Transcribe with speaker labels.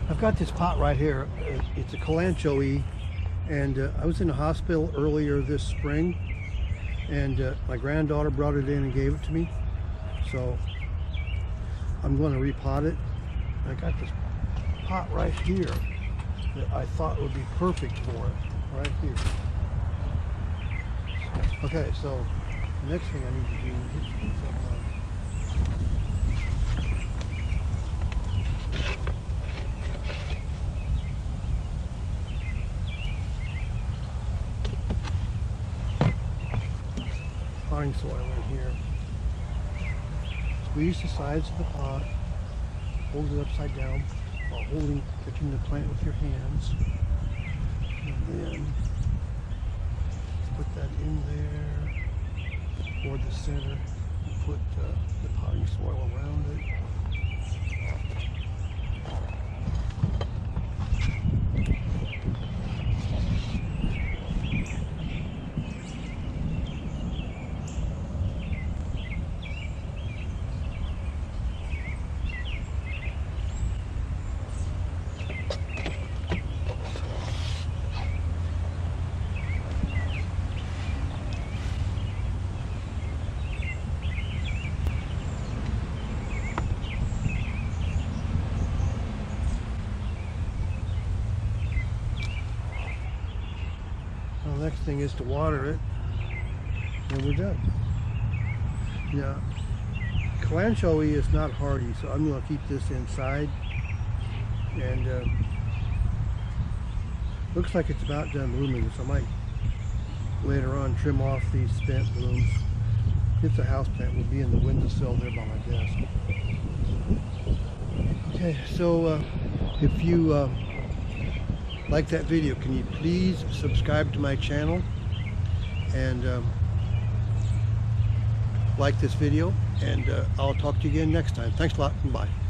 Speaker 1: I've got this pot right here. It's a Kalanchoe, and I was in the hospital earlier this spring, and my granddaughter brought it in and gave it to me. So I'm going to repot it. I got this pot right here that I thought would be perfect for it, right here. Okay, so the next thing I need to do is put some potting soil in here. Squeeze the sides of the pot, hold it upside down while touching the plant with your hands, and then put that in there toward the center and put the potting soil around it. Next thing is to water it, and we're done. Now, Kalanchoe is not hardy, so I'm going to keep this inside, and looks like it's about done blooming, so I might later on trim off these spent blooms. It's a houseplant, will be in the windowsill there by my desk. Okay, so if you like that video, can you please subscribe to my channel and like this video, and I'll talk to you again next time. Thanks a lot, and bye.